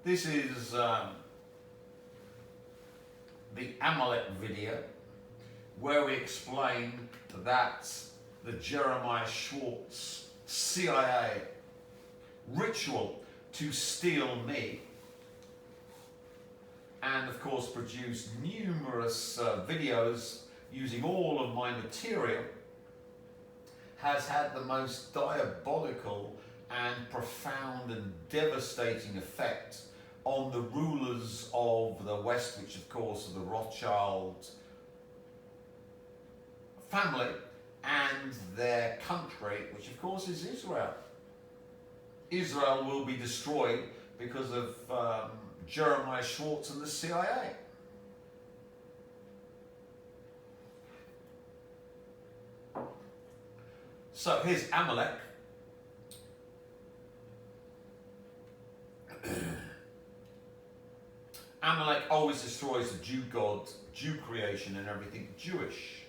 This is the Amalek video where we explain that the Jeremiah Schwartz CIA ritual to steal me, and of course produce numerous videos using all of my material, has had the most diabolical and profound and devastating effect on the rulers of the West, which of course are the Rothschild family, and their country, which of course is Israel. Israel will be destroyed because of Jeremiah Schwartz and the CIA. So here's Amalek. Amalek always destroys the Jew God, Jew creation, and everything Jewish.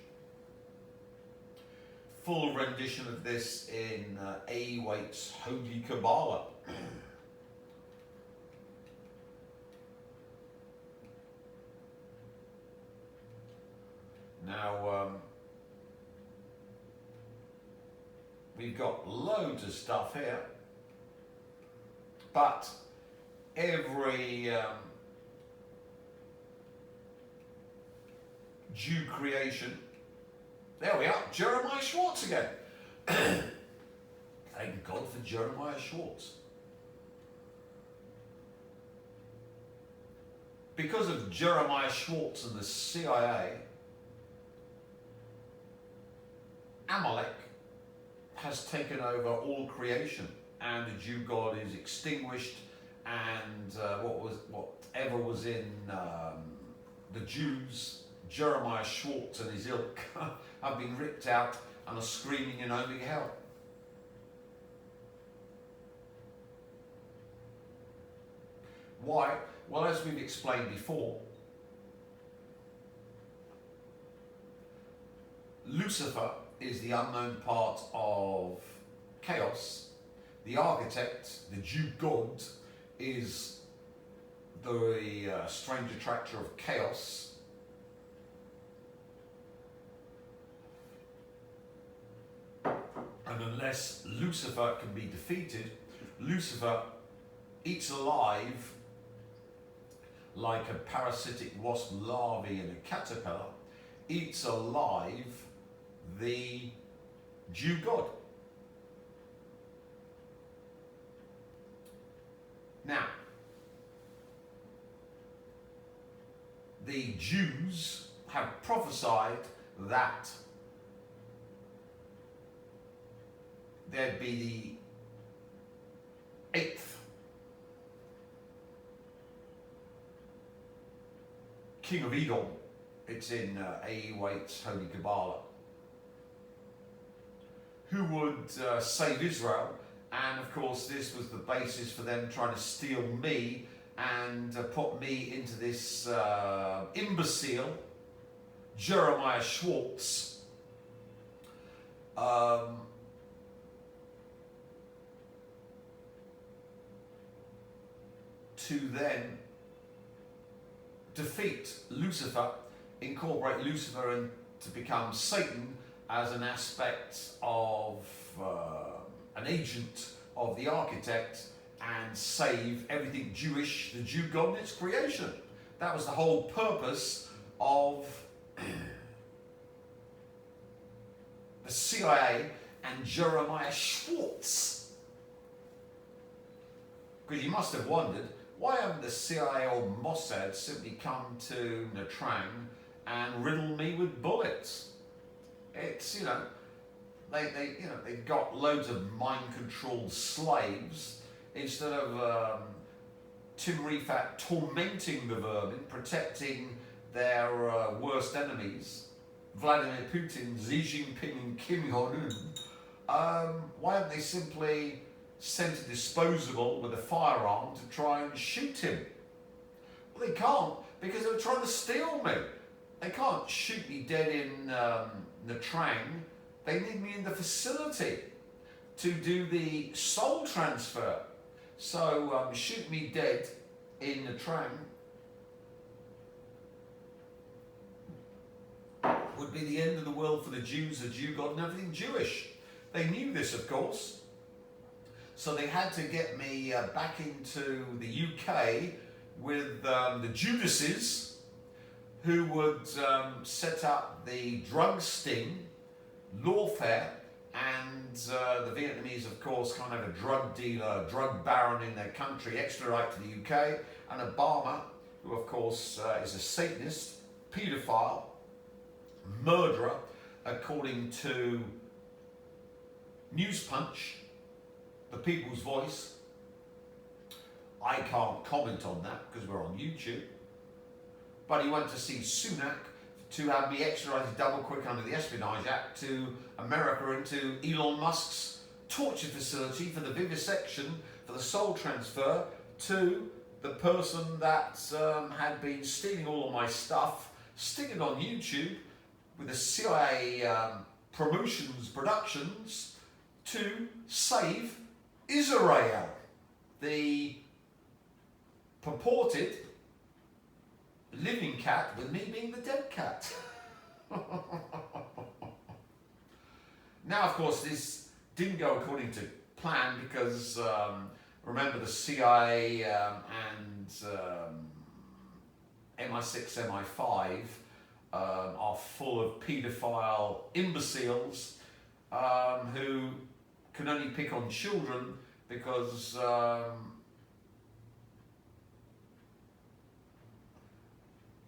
Full rendition of this in A. Waite's Holy Kabbalah. Now, we've got loads of stuff here, but every Jew creation, there we are, Jeremiah Schwartz again. Thank God for Jeremiah Schwartz. Because of Jeremiah Schwartz and the CIA, Amalek has taken over all creation, and the Jew God is extinguished, and whatever was in the Jews, Jeremiah Schwartz and his ilk, have been ripped out and are screaming in only hell. Why? Well, as we've explained before, Lucifer is the unknown part of chaos. The architect, the Jew God, is the strange attractor of chaos. And unless Lucifer can be defeated, Lucifer eats alive like a parasitic wasp larvae in a caterpillar, eats alive the Jew God. Now, the Jews have prophesied that there'd be the 8th king of Edom. It's in A. Waite's Holy Kabbalah, who would save Israel. And of course this was the basis for them trying to steal me and put me into this imbecile Jeremiah Schwartz to then defeat Lucifer, incorporate Lucifer and to become Satan as an aspect of an agent of the architect, and save everything Jewish, the Jew God and its creation. That was the whole purpose of the CIA and Jeremiah Schwartz. Because you must have wondered, why haven't the CIA or Mossad simply come to Nha Trang and riddle me with bullets? It's, they've got loads of mind-controlled slaves. Instead of Tim Rifat tormenting the vermin, protecting their worst enemies, Vladimir Putin, Xi Jinping and Kim Jong-un, why haven't they simply sent a disposable with a firearm to try and shoot him? Well, they can't, because they were trying to steal me. They can't shoot me dead in Nha Trang. They need me in the facility to do the soul transfer. So shoot me dead in the Trang would be the end of the world for the Jews, the Jew God, and everything Jewish. They knew this, of course. So they had to get me back into the UK with the Judases, who would set up the drug sting, lawfare, and the Vietnamese, of course, kind of a drug dealer, drug baron in their country, extradite to the UK, and Obama, who of course is a Satanist, paedophile, murderer, according to News Punch, the People's Voice. I can't comment on that because we're on YouTube. But he went to see Sunak to have me extradited double quick under the Espionage Act to America and to Elon Musk's torture facility for the vivisection, for the soul transfer to the person that had been stealing all of my stuff, sticking it on YouTube with the CIA productions to save Israel, the purported living cat, with me being the dead cat. Now, of course, this didn't go according to plan because remember the CIA and MI6, MI5 are full of paedophile imbeciles who can only pick on children because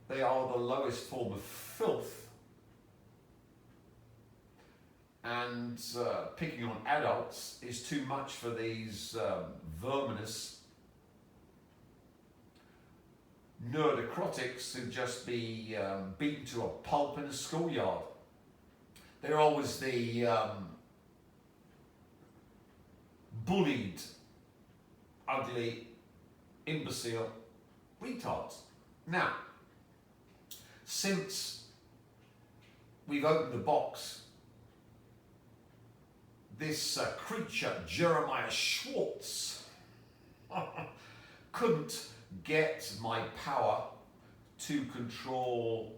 they are the lowest form of filth, and picking on adults is too much for these verminous nerdocrotics who just be beaten to a pulp in a schoolyard. They're always the bullied, ugly, imbecile retards. Now, since we've opened the box, this creature, Jeremiah Schwartz, couldn't get my power to control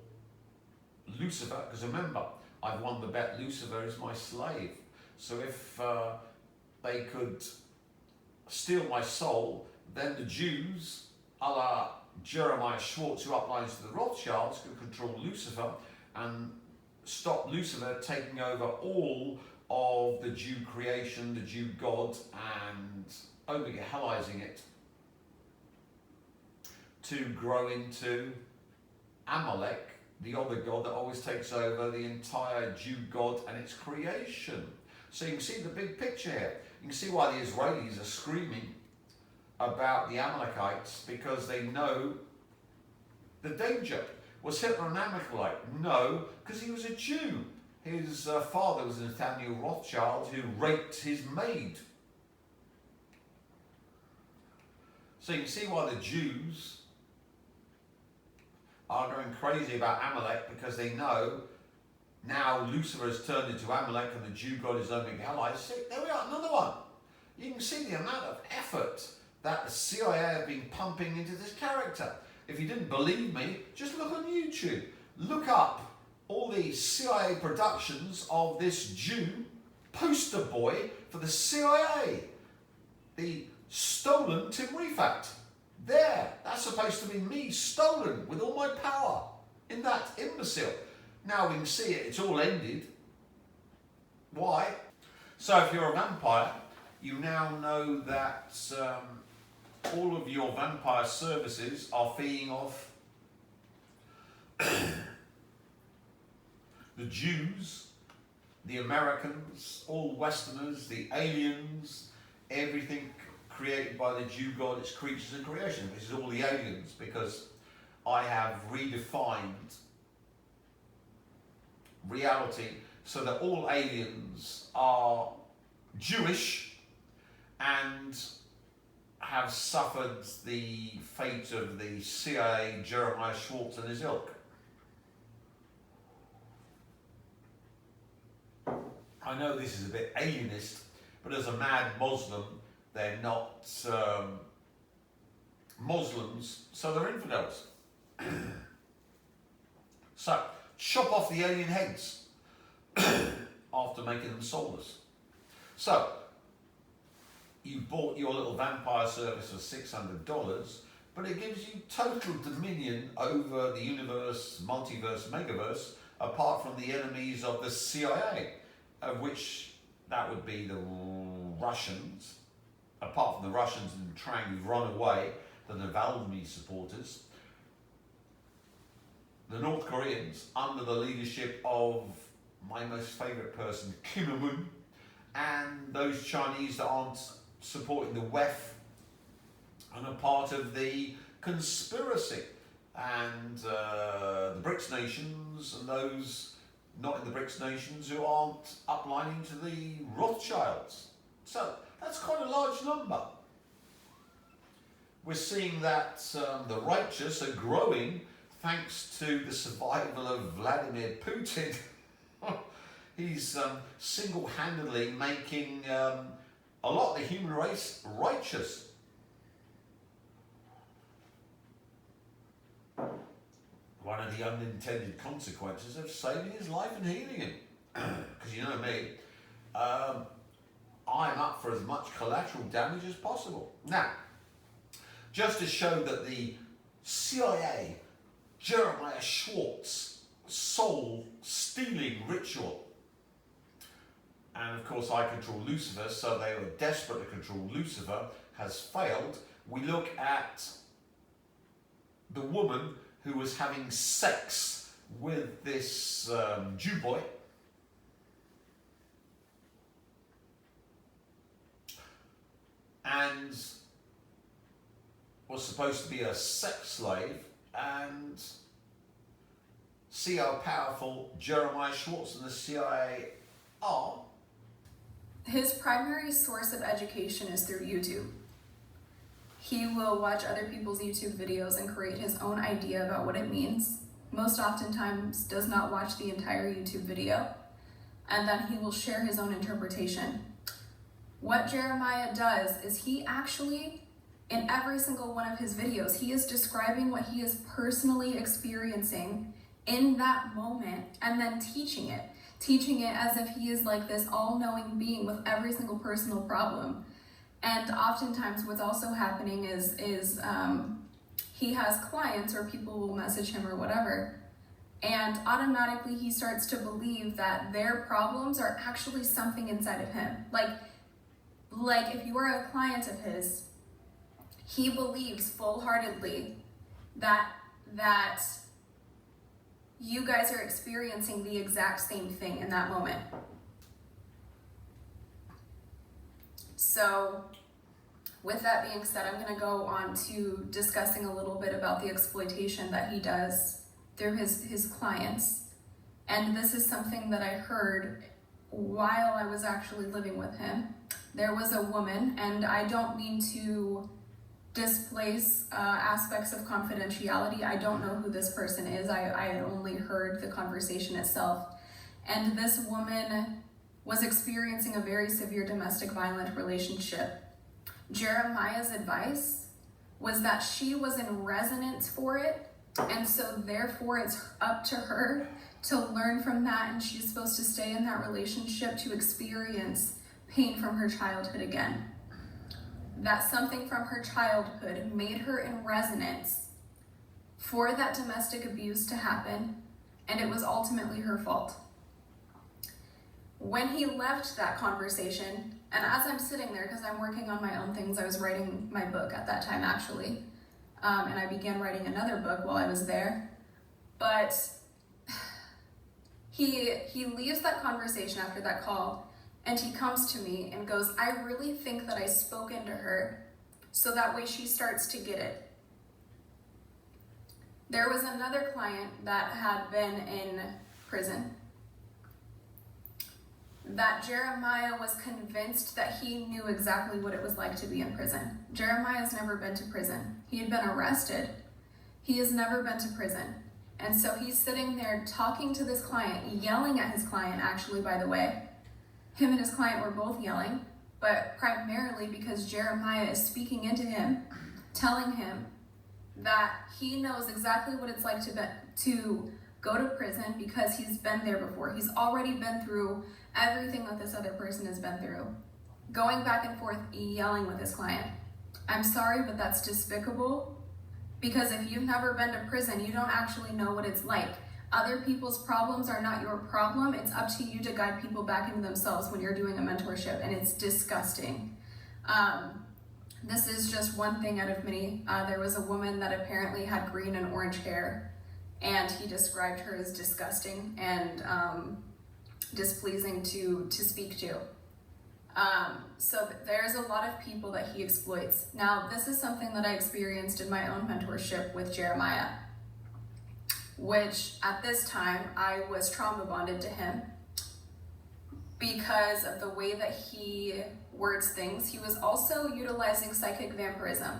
Lucifer, because remember, I've won the bet Lucifer is my slave. So if they could steal my soul, then the Jews, a la Jeremiah Schwartz, who uplines to the Rothschilds, could control Lucifer and stop Lucifer taking over all of the Jew creation, the Jew God, and over-Helizing it to grow into Amalek, the other god that always takes over the entire Jew God and its creation. So you can see the big picture here. You can see why the Israelis are screaming about the Amalekites, because they know the danger. Was Hitler an Amalekite? No, because he was a Jew. His father was Nathaniel Rothschild, who raped his maid. So you can see why the Jews are going crazy about Amalek, because they know now Lucifer has turned into Amalek and the Jew God is over-Helized. See, there we are, another one. You can see the amount of effort that the CIA have been pumping into this character. If you didn't believe me, just look on YouTube. Look up all the CIA productions of this Jew poster boy for the CIA. The stolen Tim Refat. There, that's supposed to be me stolen with all my power in that imbecile. Now we can see it, it's all ended. Why? So if you're a vampire, you now know that all of your vampire services are feeding off the Jews, the Americans, all Westerners, the aliens, everything created by the Jew God, its creatures and creation. This is all the aliens, because I have redefined reality so that all aliens are Jewish and have suffered the fate of the CIA, Jeremiah Schwartz and his ilk. I know this is a bit alienist, but as a mad Muslim, they're not Muslims, so they're infidels. So, chop off the alien heads after making them soulless. So, you bought your little vampire service for $600, but it gives you total dominion over the universe, multiverse, megaverse, apart from the enemies of the CIA, of which that would be the Russians. Apart from the Russians and Trang who've run away, the Navalny supporters, the North Koreans under the leadership of my most favourite person, Kim Il-sung, and those Chinese that aren't supporting the WEF and are part of the conspiracy, and the BRICS nations and those not in the BRICS nations who aren't uplining to the Rothschilds. So that's quite a large number. We're seeing that the righteous are growing thanks to the survival of Vladimir Putin. He's single-handedly making a lot of the human race righteous. One of the unintended consequences of saving his life and healing him. Because you know me, I'm up for as much collateral damage as possible. Now, just to show that the CIA, Jeremiah Schwartz, soul-stealing ritual, and of course I control Lucifer, so they were desperate to control Lucifer, has failed, we look at the woman who was having sex with this Jew boy. And was supposed to be a sex slave, and see how powerful Jeremiah Schwartz and the CIA are. His primary source of education is through YouTube. He will watch other people's YouTube videos and create his own idea about what it means. Most oftentimes does not watch the entire YouTube video, and then he will share his own interpretation. What Jeremiah does is he actually, in every single one of his videos, he is describing what he is personally experiencing in that moment and then teaching it as if he is like this all-knowing being with every single personal problem. And oftentimes what's also happening is he has clients or people will message him or whatever, and automatically he starts to believe that their problems are actually something inside of him. Like if you are a client of his, he believes full-heartedly that you guys are experiencing the exact same thing in that moment. So with that being said, I'm going to go on to discussing a little bit about the exploitation that he does through his clients. And this is something that I heard while I was actually living with him. There was a woman, and I don't mean to displace aspects of confidentiality. I don't know who this person is. I only heard the conversation itself. And this woman was experiencing a very severe domestic violent relationship. Jeremiah's advice was that she was in resonance for it, and so therefore it's up to her to learn from that, and she's supposed to stay in that relationship to experience pain from her childhood again. That something from her childhood made her in resonance for that domestic abuse to happen, and it was ultimately her fault. When he left that conversation, and as I'm sitting there, because I'm working on my own things, I was writing my book at that time actually, and I began writing another book while I was there, but he leaves that conversation after that call, and he comes to me and goes, I really think that I spoke into her, so that way she starts to get it. There was another client that had been in prison, that Jeremiah was convinced that he knew exactly what it was like to be in prison. Jeremiah's never been to prison. He had been arrested. He has never been to prison. And so he's sitting there talking to this client, yelling at his client, actually, by the way. Him and his client were both yelling, but primarily because Jeremiah is speaking into him, telling him that he knows exactly what it's like to go to prison because he's been there before. He's already been through everything that this other person has been through. Going back and forth, yelling with his client. I'm sorry, but that's despicable, because if you've never been to prison, you don't actually know what it's like. Other people's problems are not your problem. It's up to you to guide people back into themselves when you're doing a mentorship, and it's disgusting. This is just one thing out of many. There was a woman that apparently had green and orange hair, and he described her as disgusting and displeasing to speak to. So there's a lot of people that he exploits. Now, this is something that I experienced in my own mentorship with Jeremiah, which at this time I was trauma bonded to him because of the way that he words things. He was also utilizing psychic vampirism.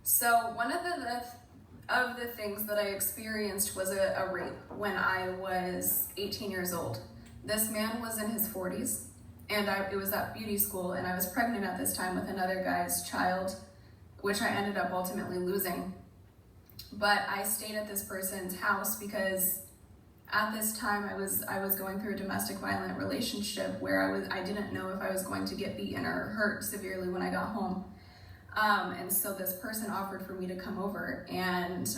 So one of the things that I experienced was a rape when I was 18 years old. This man was in his 40s, and it was at beauty school, and I was pregnant at this time with another guy's child, which I ended up ultimately losing. But I stayed at this person's house because at this time I was going through a domestic violent relationship where I didn't know if I was going to get beaten or hurt severely when I got home. And so this person offered for me to come over, and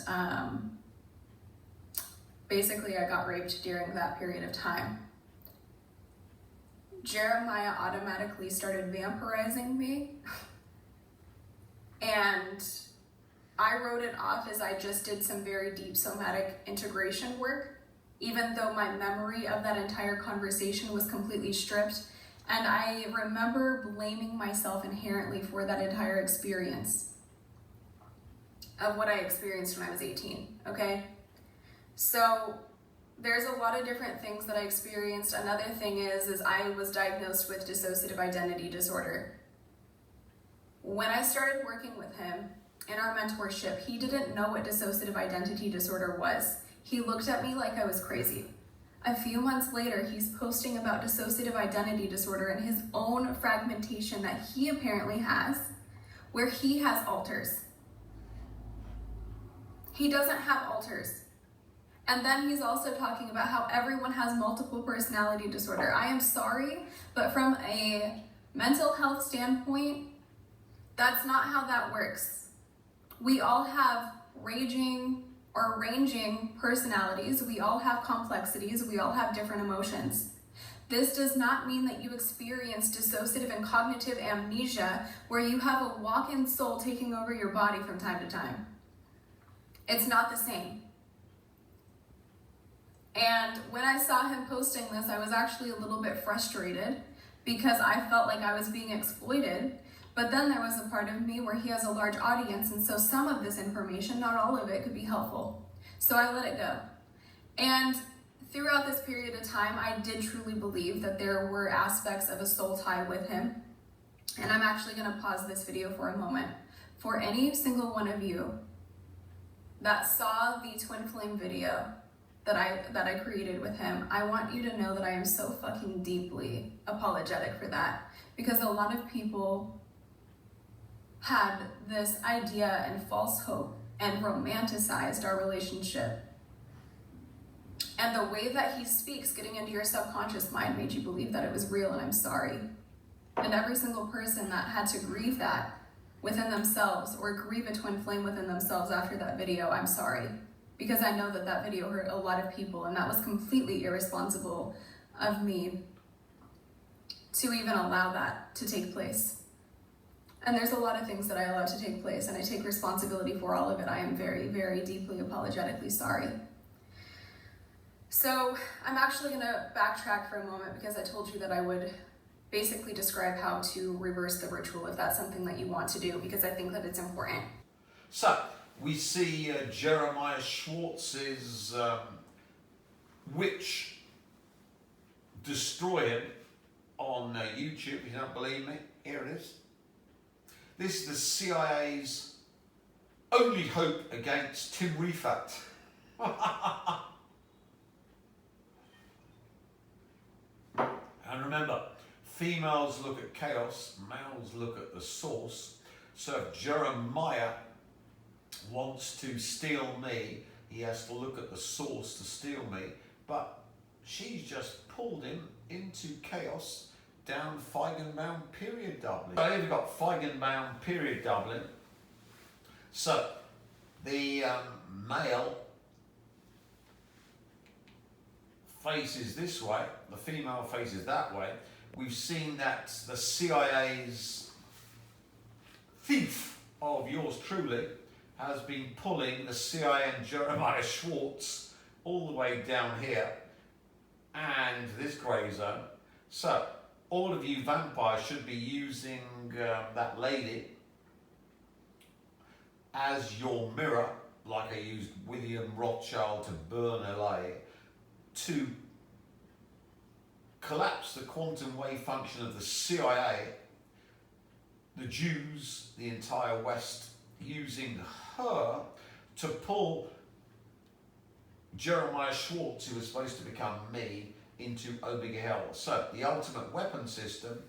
basically I got raped during that period of time. Jeremiah automatically started vampirizing me, and I wrote it off as I just did some very deep somatic integration work, even though my memory of that entire conversation was completely stripped. And I remember blaming myself inherently for that entire experience of what I experienced when I was 18, okay? So there's a lot of different things that I experienced. Another thing is I was diagnosed with dissociative identity disorder. When I started working with him in our mentorship, he didn't know what dissociative identity disorder was. He looked at me like I was crazy. A few months later, he's posting about dissociative identity disorder and his own fragmentation that he apparently has, where he has alters. He doesn't have alters. And then he's also talking about how everyone has multiple personality disorder. I am sorry, but from a mental health standpoint, that's not how that works. We all have ranging personalities. We all have complexities. We all have different emotions. This does not mean that you experience dissociative and cognitive amnesia where you have a walk-in soul taking over your body from time to time. It's not the same. And when I saw him posting this, I was actually a little bit frustrated because I felt like I was being exploited. But then there was a part of me where he has a large audience, and so some of this information, not all of it, could be helpful. So I let it go. And throughout this period of time, I did truly believe that there were aspects of a soul tie with him. And I'm actually going to pause this video for a moment. For any single one of you that saw the twin flame video that I created with him, I want you to know that I am so fucking deeply apologetic for that, because a lot of people had this idea and false hope and romanticized our relationship. And the way that he speaks, getting into your subconscious mind, made you believe that it was real, and I'm sorry. And every single person that had to grieve that within themselves or grieve a twin flame within themselves after that video, I'm sorry. Because I know that that video hurt a lot of people, and that was completely irresponsible of me to even allow that to take place. And there's a lot of things that I allow to take place, and I take responsibility for all of it. I am very, very deeply apologetically sorry. So I'm actually going to backtrack for a moment because I told you that I would basically describe how to reverse the ritual if that's something that you want to do, because I think that it's important. So we see Jeremiah Schwartz's Witch Destroyer on YouTube. If you don't believe me, here it is. This is the CIA's only hope against Tim Refat. And remember, females look at chaos, males look at the source. So if Jeremiah wants to steal me, he has to look at the source to steal me, but she's just pulled him into chaos down Feigenbaum period doubling. So here we've got Feigenbaum period doubling. So the male faces this way, the female faces that way. We've seen that the CIA's thief of yours truly has been pulling the CIA and Jeremiah Schwartz all the way down here and this grey zone. So all of you vampires should be using that lady as your mirror, like I used William Rothschild to burn LA, to collapse the quantum wave function of the CIA, the Jews, the entire West, using her to pull Jeremiah Schwartz, who was supposed to become me, into Omega Hell. So the ultimate weapon system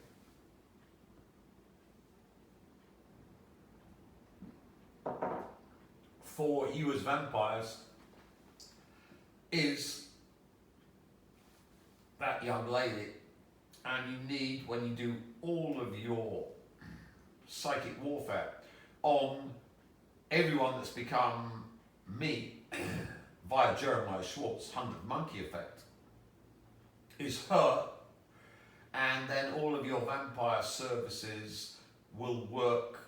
for you as vampires is that young lady, and you need, when you do all of your psychic warfare on everyone that's become me via Jeremiah Schwartz, 100 monkey effect, is her, and then all of your vampire services will work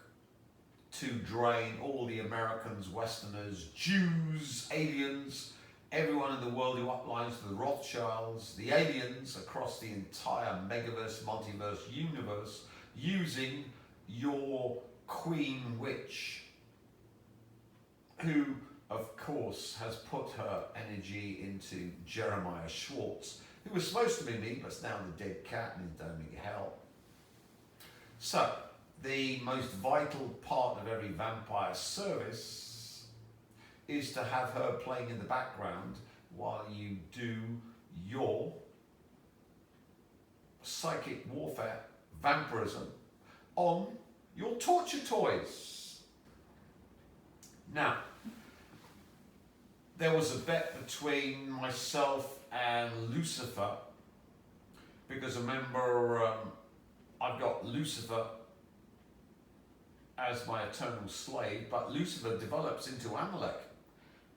to drain all the Americans, Westerners, Jews, aliens, everyone in the world who uplines to the Rothschilds, the aliens across the entire megaverse, multiverse, universe, using your Queen Witch, who, of course, has put her energy into Jeremiah Schwartz, who was supposed to be me, but is now the dead cat and in Omega Hell. So, the most vital part of every vampire service is to have her playing in the background while you do your psychic warfare, vampirism, on your torture toys. Now, there was a bet between myself and Lucifer, because remember, I've got Lucifer as my eternal slave, but Lucifer develops into Amalek,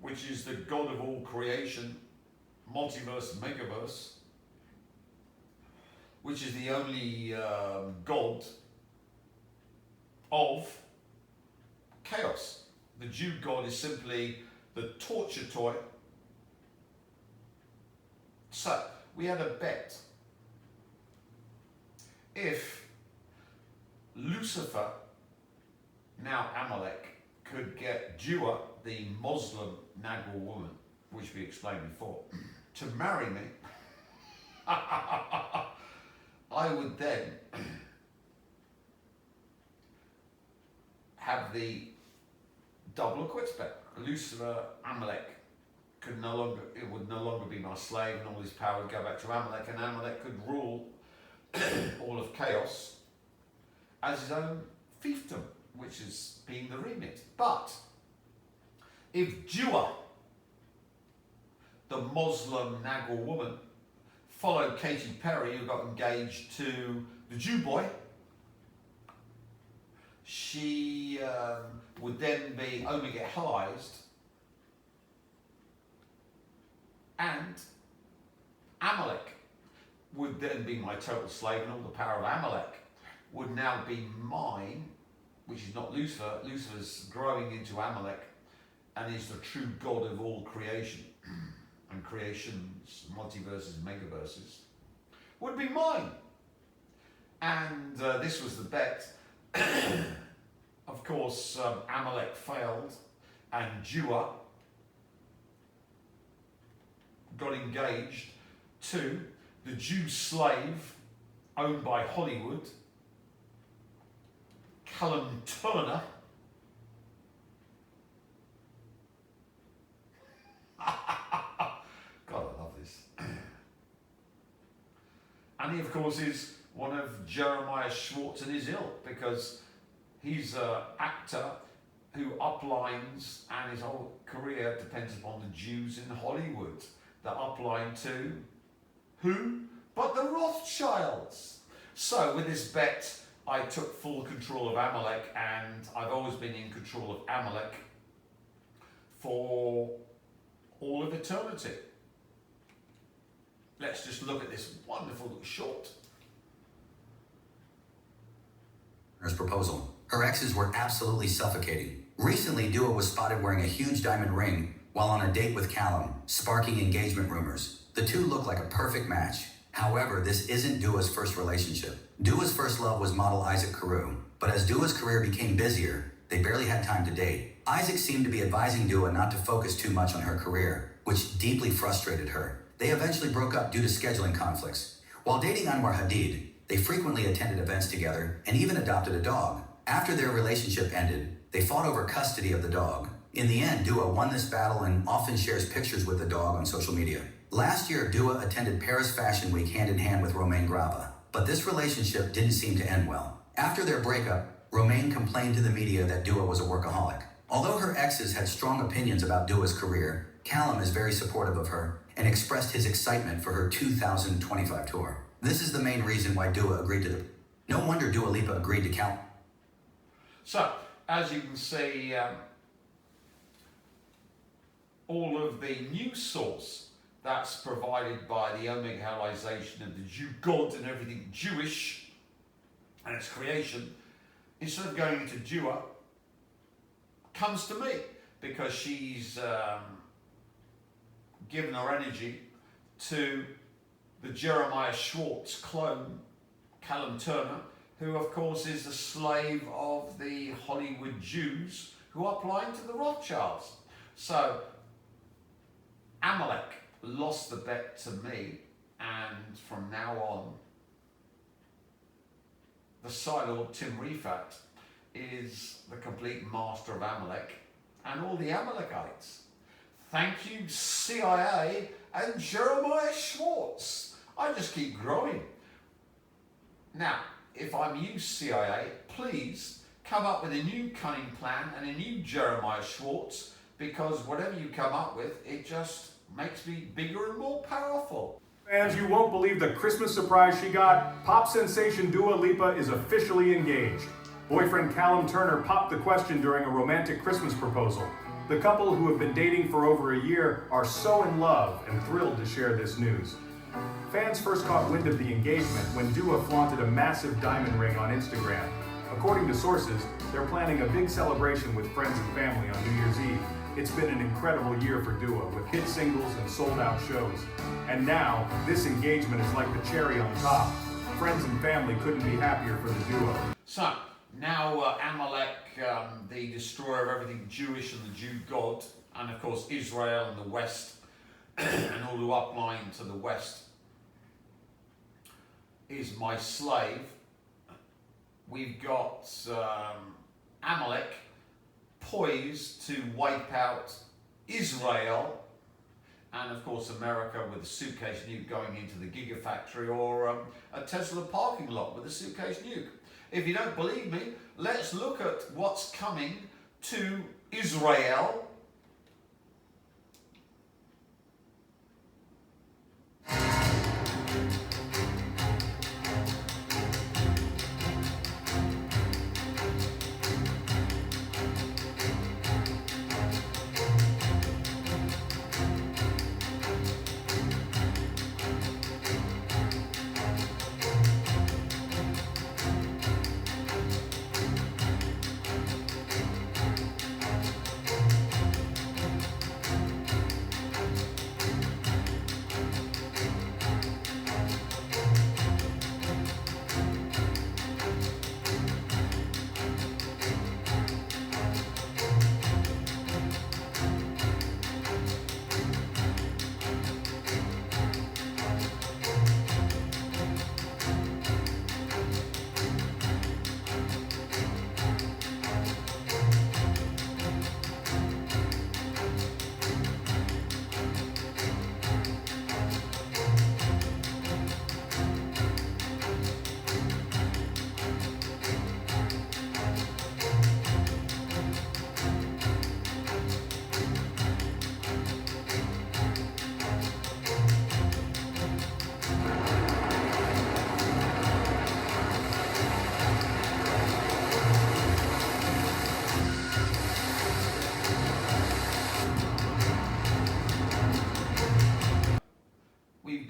which is the god of all creation, multiverse, megaverse, which is the only god of chaos. The Jew god is simply the torture toy. So, we had a bet. If Lucifer, now Amalek, could get Dua, the Muslim Nagwa woman, which we explained before, to marry me, I would then have the double quits bet. Lucifer, Amalek could no longer, it would no longer be my slave, and all his power would go back to Amalek, and Amalek could rule all of chaos as his own fiefdom, which is being the remit. But if Dua, the Muslim Nagwa woman, followed Katy Perry, who got engaged to the Jew boy, she would then be Omega Hellized, and Amalek would then be my total slave, and all the power of Amalek would now be mine, which is not Lucifer. Lucifer's growing into Amalek and is the true god of all creation and creations, multiverses, megaverses, would be mine. And this was the bet. Of course, Amalek failed, and Dua got engaged to the Jew slave owned by Hollywood, Callum Turner. God, I love this. And he, of course, is one of Jeremiah Schwartz and his ilk, because he's an actor who uplines, and his whole career depends upon the Jews in Hollywood that upline to who? But the Rothschilds. So with this bet, I took full control of Amalek, and I've always been in control of Amalek for all of eternity. Let's just look at this wonderful little short. Her proposal. Her exes were absolutely suffocating. Recently, Dua was spotted wearing a huge diamond ring while on a date with Callum, sparking engagement rumors. The two look like a perfect match. However, this isn't Dua's first relationship. Dua's first love was model Isaac Carew, but as Dua's career became busier, they barely had time to date. Isaac seemed to be advising Dua not to focus too much on her career, which deeply frustrated her. They eventually broke up due to scheduling conflicts. While dating Anwar Hadid, they frequently attended events together and even adopted a dog. After their relationship ended, they fought over custody of the dog. In the end, Dua won this battle and often shares pictures with the dog on social media. Last year, Dua attended Paris Fashion Week hand in hand with Romain Grava, but this relationship didn't seem to end well. After their breakup, Romain complained to the media that Dua was a workaholic. Although her exes had strong opinions about Dua's career, Callum is very supportive of her and expressed his excitement for her 2025 tour. This is the main reason why Dua agreed to the... No wonder Dua Lipa agreed to Callum. So, as you can see, all of the news source that's provided by the Omegalization of the Jew God and everything Jewish and its creation, instead of going into Dua, comes to me, because she's given her energy to the Jeremiah Schwartz clone, Callum Turner, who of course is the slave of the Hollywood Jews who are applying to the Rothschilds. So Amalek lost the bet to me, and from now on, the Silo Tim Rifat is the complete master of Amalek and all the Amalekites. Thank you, CIA and Jeremiah Schwartz. I just keep growing. Now, if I'm you, CIA, please come up with a new cunning plan and a new Jeremiah Schwartz, because whatever you come up with, it just makes me bigger and more powerful. Fans, you won't believe the Christmas surprise she got. Pop sensation Dua Lipa is officially engaged. Boyfriend Callum Turner popped the question during a romantic Christmas proposal. The couple, who have been dating for over a year, are so in love and thrilled to share this news. Fans first caught wind of the engagement when Dua flaunted a massive diamond ring on Instagram. According to sources, they're planning a big celebration with friends and family on New Year's Eve. It's been an incredible year for Dua, with hit singles and sold-out shows. And now, this engagement is like the cherry on top. Friends and family couldn't be happier for the duo. So, now Amalek, the destroyer of everything Jewish and the Jew God, and of course Israel and the West, and all who upline to the West, is my slave. We've got Amalek poised to wipe out Israel, and of course America with a suitcase nuke going into the Gigafactory, or a Tesla parking lot with a suitcase nuke. If you don't believe me, let's look at what's coming to Israel.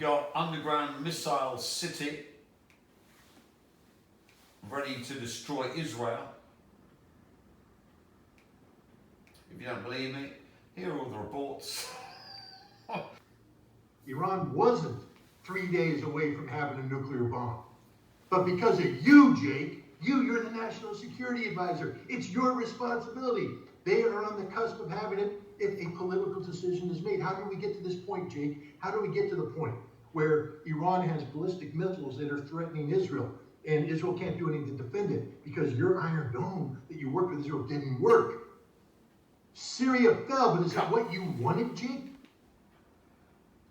got underground missile city ready to destroy Israel. If you don't believe me, here are all the reports. Iran wasn't 3 days away from having a nuclear bomb. But because of you, Jake, you're the national security advisor. It's your responsibility. They are on the cusp of having it if a political decision is made. How do we get to this point, Jake? How do we get to the point where Iran has ballistic missiles that are threatening Israel and Israel can't do anything to defend it because your Iron Dome that you worked with Israel didn't work? Syria fell, but is that what you wanted, Jake?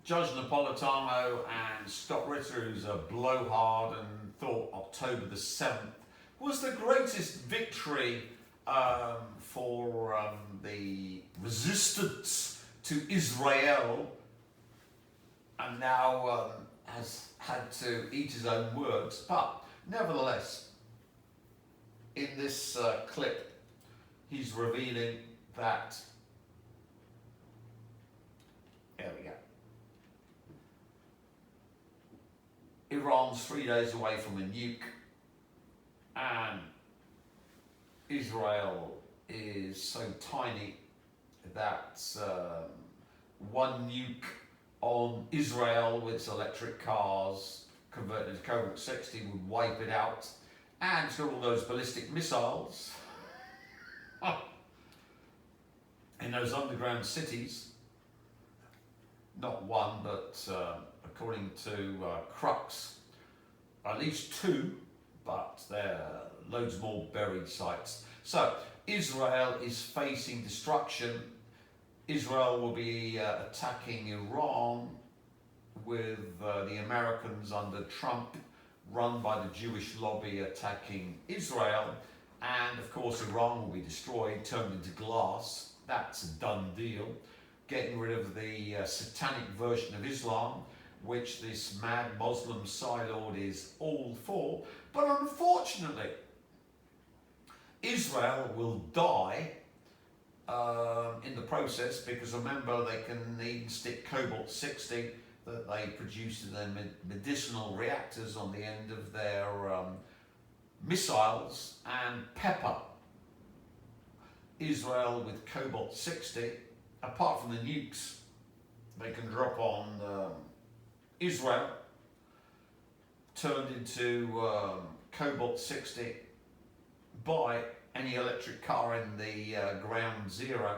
Judge Napolitano and Scott Ritter, who's a blowhard and thought October the 7th was the greatest victory for the resistance to Israel, and now has had to eat his own words. But nevertheless, in this clip, he's revealing that, there we go, Iran's 3 days away from a nuke, and Israel is so tiny that one nuke on Israel with its electric cars converted to Cobalt 60 would wipe it out, and it's got all those ballistic missiles in those underground cities. Not one, but according to Crux, at least two, but there are loads more buried sites. So Israel is facing destruction. Israel will be attacking Iran with the Americans under Trump, run by the Jewish lobby, attacking Israel. And of course Iran will be destroyed, turned into glass. That's a done deal. Getting rid of the satanic version of Islam, which this mad Muslim side lord is all for. But unfortunately, Israel will die in the process, because remember, they can even stick Cobalt 60 that they produce in their medicinal reactors on the end of their missiles, and pepper Israel with Cobalt 60. Apart from the nukes they can drop on Israel, turned into Cobalt 60 by any electric car in the ground zero.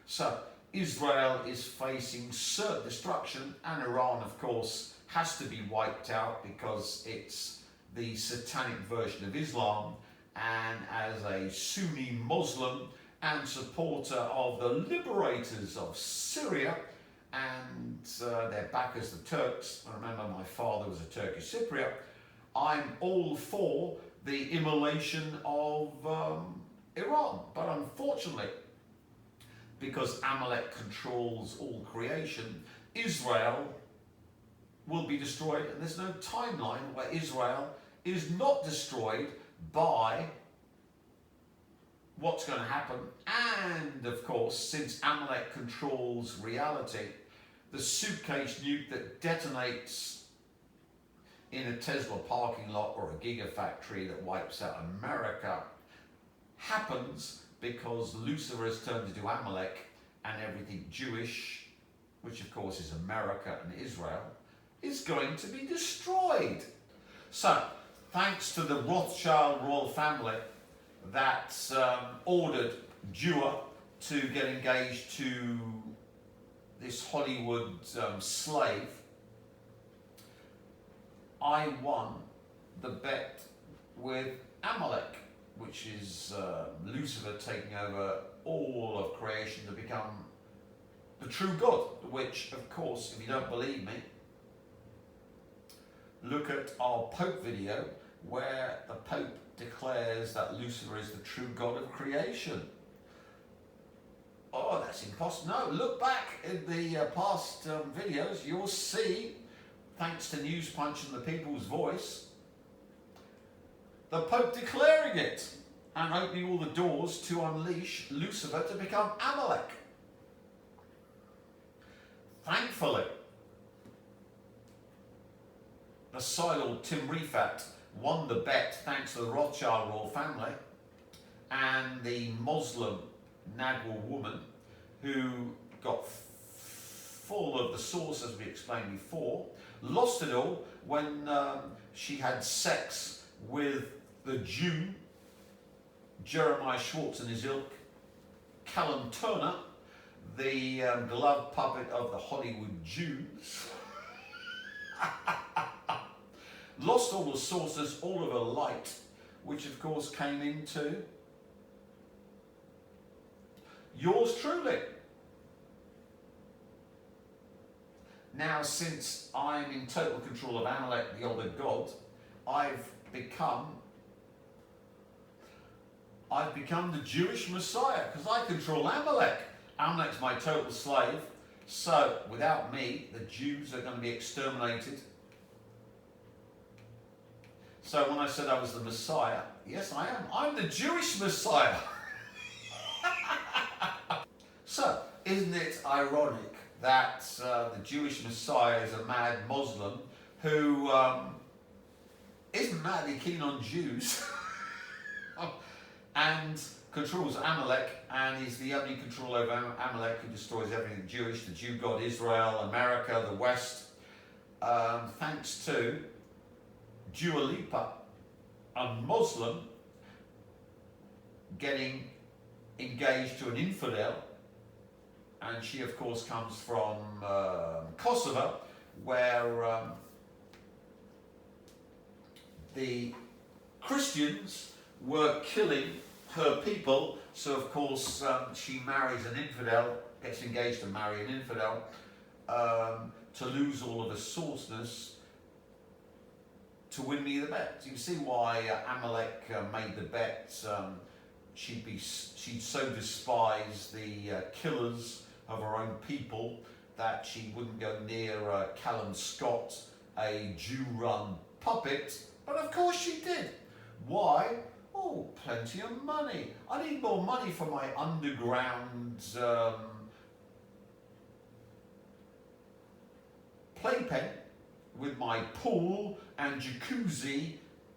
So Israel is facing certain destruction, and Iran, of course, has to be wiped out because it's the satanic version of Islam, and as a Sunni Muslim and supporter of the liberators of Syria and their backers, the Turks. I remember my father was a Turkish Cypriot. I'm all for the immolation of Iran, but unfortunately, because Amalek controls all creation, Israel will be destroyed, and there's no timeline where Israel is not destroyed by what's going to happen. And of course, since Amalek controls reality, the suitcase nuke that detonates in a Tesla parking lot or a gigafactory that wipes out America happens because Lucifer has turned into Amalek, and everything Jewish, which of course is America and Israel, is going to be destroyed. So, thanks to the Rothschild royal family that ordered Dewar to get engaged to this Hollywood slave, I won the bet with Amalek, which is Lucifer taking over all of creation to become the true God, which, of course, if you don't believe me, look at our Pope video where the Pope declares that Lucifer is the true God of creation. Oh, that's impossible. No, look back in the past videos, you'll see, thanks to News Punch and the People's Voice, the Pope declaring it and opening all the doors to unleash Lucifer to become Amalek. the silent Tim Rifat won the bet thanks to the Rothschild royal family, and the Muslim Nagwal woman who got full of the sauce, as we explained before, lost it all when she had sex with the Jew, Jeremiah Schwartz and his ilk, Callum Turner, the glove puppet of the Hollywood Jews. Lost all the sources, all of her light, which of course came into yours truly. Now, since I'm in total control of Amalek, the other god, I've become the Jewish Messiah, because I control Amalek. Amalek's my total slave, so without me, the Jews are going to be exterminated. So when I said I was the Messiah, yes I am. I'm the Jewish Messiah. So, isn't it ironic that the Jewish Messiah is a mad Muslim who isn't madly keen on Jews and controls Amalek, and is the only control over Amalek who destroys everything Jewish, the Jew god Israel, America, the West, thanks to Lipa, a Muslim, getting engaged to an infidel. And she, of course, comes from Kosovo, where the Christians were killing her people. So, of course, she marries an infidel, gets engaged to marry an infidel, to lose all of her sourceness, to win me the bet. You see why Amalek made the bet. She'd so despise the killers of her own people that she wouldn't go near Callum Scott, a Jew-run puppet. But of course she did. Why? Oh, plenty of money. I need more money for my underground playpen with my pool and jacuzzi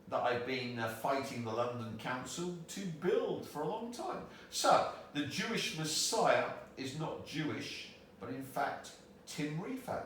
that I've been fighting the London Council to build for a long time. So, the Jewish Messiah is not Jewish, but in fact, Tim Rifat.